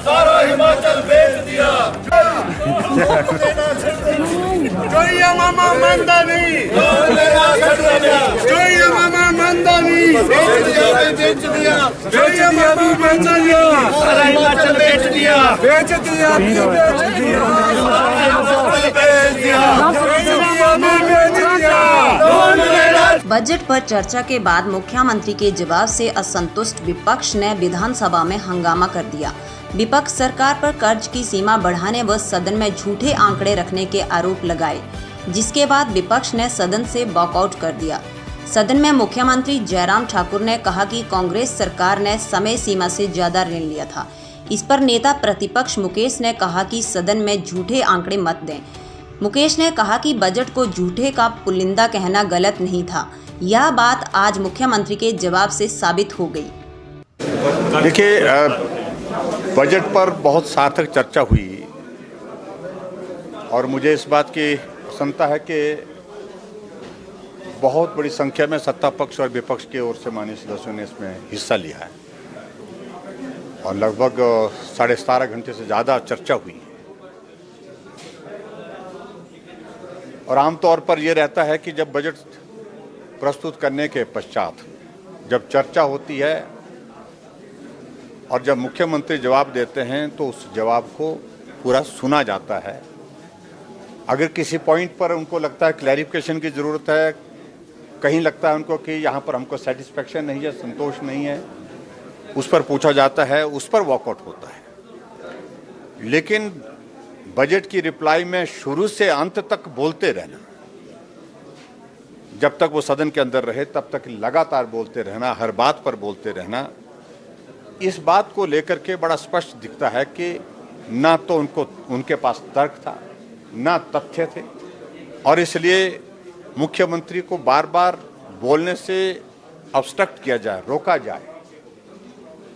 सारा हिमाचल बेच दिया। जोइया मामा मंदा नहीं, जोइया मामा मंदा नहीं, बेच दिया, जोइया मामा मंदा नहीं, सारा हिमाचल बेच दिया, बेच दिया, बजट पर चर्चा के बाद मुख्यमंत्री के जवाब से असंतुष्ट विपक्ष ने विधानसभा में हंगामा कर दिया। विपक्ष सरकार पर कर्ज की सीमा बढ़ाने व सदन में झूठे आंकड़े रखने के आरोप लगाए, जिसके बाद विपक्ष ने सदन से वॉकआउट कर दिया। सदन में मुख्यमंत्री जयराम ठाकुर ने कहा कि कांग्रेस सरकार ने समय सीमा से ज्यादा ऋण लिया था। इस पर नेता प्रतिपक्ष मुकेश ने कहा कि सदन में झूठे आंकड़े मत दें। मुकेश ने कहा कि बजट को झूठे का पुलिंदा कहना गलत नहीं था। यह बात आज मुख्यमंत्री के जवाब से साबित हो गई। देखिए, बजट पर बहुत सार्थक चर्चा हुई और मुझे इस बात की प्रसन्नता है कि बहुत बड़ी संख्या में सत्ता पक्ष और विपक्ष की ओर से माननीय सदस्यों ने इसमें हिस्सा लिया है और लगभग 17.5 घंटे से ज़्यादा चर्चा हुई। और आमतौर पर यह रहता है कि जब बजट प्रस्तुत करने के पश्चात जब चर्चा होती है और जब मुख्यमंत्री जवाब देते हैं तो उस जवाब को पूरा सुना जाता है। अगर किसी पॉइंट पर उनको लगता है क्लैरिफिकेशन की ज़रूरत है, कहीं लगता है उनको कि यहाँ पर हमको सेटिस्फेक्शन नहीं है, संतोष नहीं है, उस पर पूछा जाता है, उस पर वॉकआउट होता है। लेकिन बजट की रिप्लाई में शुरू से अंत तक बोलते रहना, जब तक वो सदन के अंदर रहे तब तक लगातार बोलते रहना, हर बात पर बोलते रहना, इस बात को लेकर के बड़ा स्पष्ट दिखता है कि ना तो उनके पास तर्क था, ना तथ्य थे और इसलिए मुख्यमंत्री को बार बार बोलने से ऑब्स्ट्रक्ट किया जाए, रोका जाए,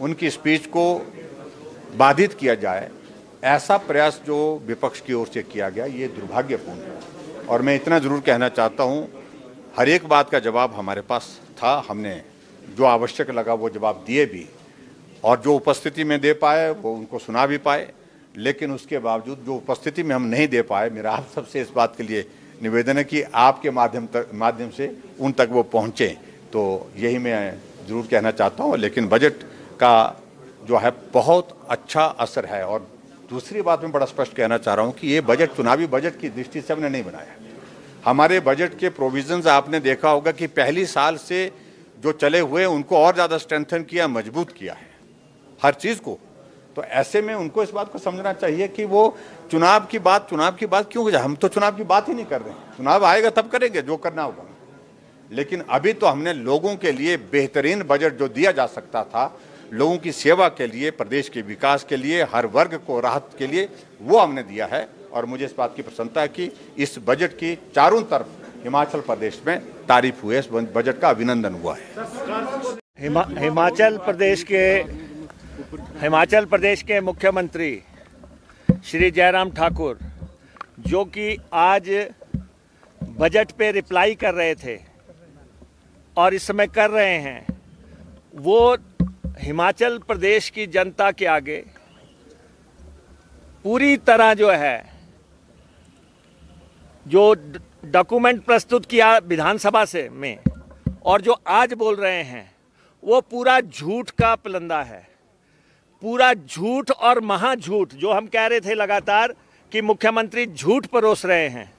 उनकी स्पीच को बाधित किया जाए, ऐसा प्रयास जो विपक्ष की ओर से किया गया ये दुर्भाग्यपूर्ण है। और मैं इतना ज़रूर कहना चाहता हूँ, हर एक बात का जवाब हमारे पास था, हमने जो आवश्यक लगा वो जवाब दिए भी और जो उपस्थिति में दे पाए वो उनको सुना भी पाए। लेकिन उसके बावजूद जो उपस्थिति में हम नहीं दे पाए, मेरा आप सबसे इस बात के लिए निवेदन है कि आपके माध्यम से उन तक वो पहुँचें। तो यही मैं ज़रूर कहना चाहता हूँ। लेकिन बजट का जो है बहुत अच्छा असर है। और दूसरी बात मैं बड़ा स्पष्ट कहना चाह रहा हूँ कि ये बजट चुनावी बजट की दृष्टि से हमने नहीं बनाया। हमारे बजट के प्रोविजंस आपने देखा होगा कि पहली साल से जो चले हुए उनको और ज़्यादा स्ट्रेंथन किया, मजबूत किया है हर चीज़ को। तो ऐसे में उनको इस बात को समझना चाहिए कि वो चुनाव की बात क्यों हो जाए। हम तो चुनाव की बात ही नहीं कर रहे हैं, चुनाव आएगा तब करेंगे जो करना होगा। लेकिन अभी तो हमने लोगों के लिए बेहतरीन बजट जो दिया जा सकता था, लोगों की सेवा के लिए, प्रदेश के विकास के लिए, हर वर्ग को राहत के लिए, वो हमने दिया है। और मुझे इस बात की प्रसन्नता है कि इस बजट की चारों तरफ हिमाचल प्रदेश में तारीफ हुई है, इस बजट का अभिनंदन हुआ है। हिमाचल प्रदेश के मुख्यमंत्री श्री जयराम ठाकुर जो कि आज बजट पे रिप्लाई कर रहे थे और इस समय कर रहे हैं, वो हिमाचल प्रदेश की जनता के आगे पूरी तरह जो है जो डॉक्यूमेंट प्रस्तुत किया विधानसभा से में और जो आज बोल रहे हैं वो पूरा झूठ का पुलिंदा है। पूरा झूठ और महाझूठ जो हम कह रहे थे लगातार कि मुख्यमंत्री झूठ परोस रहे हैं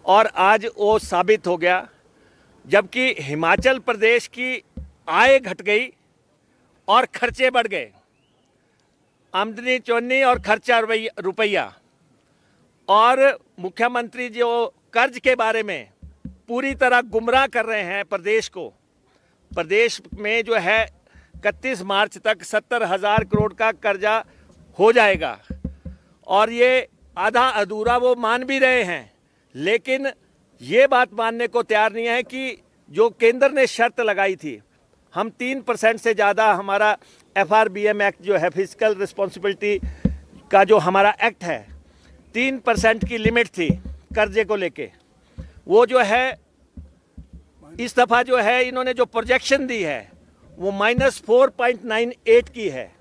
और आज वो साबित हो गया। जबकि हिमाचल प्रदेश की आय घट गई और खर्चे बढ़ गए, आमदनी चौनी और खर्चा रुपया। और मुख्यमंत्री जो कर्ज के बारे में पूरी तरह गुमराह कर रहे हैं प्रदेश को। प्रदेश में जो है 31 मार्च तक 70,000 करोड़ का कर्जा हो जाएगा और ये आधा अधूरा वो मान भी रहे हैं, लेकिन ये बात मानने को तैयार नहीं है कि जो केंद्र ने शर्त लगाई थी, हम 3% से ज़्यादा हमारा FRBM एक्ट जो है फिजिकल रिस्पॉन्सिबिलिटी का जो हमारा एक्ट है 3% की लिमिट थी कर्जे को लेके, वो जो है इस दफ़ा जो है इन्होंने जो प्रोजेक्शन दी है वो -4.98 की है,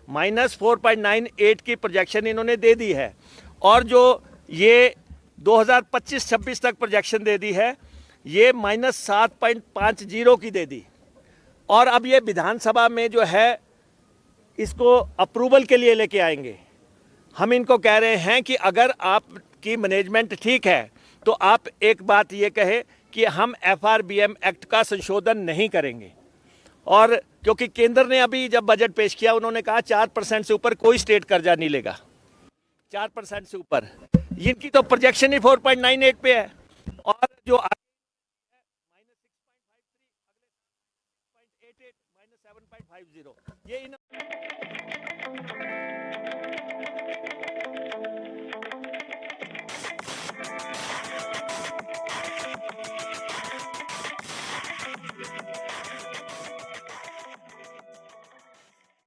-4.98 की प्रोजेक्शन इन्होंने दे दी है। और जो ये 2025-26 तक प्रोजेक्शन दे दी है ये -7.50 की दे दी। और अब ये विधानसभा में जो है इसको अप्रूवल के लिए लेके आएंगे। हम इनको कह रहे हैं कि अगर आपकी मैनेजमेंट ठीक है तो आप एक बात ये कहे कि हम FRBM एक्ट का संशोधन नहीं करेंगे। और क्योंकि केंद्र ने अभी जब बजट पेश किया उन्होंने कहा 4% से ऊपर कोई स्टेट कर्जा नहीं लेगा, 4% से ऊपर। इनकी तो प्रोजेक्शन ही 4.98 पे है और जो -6.53 -7.50 ये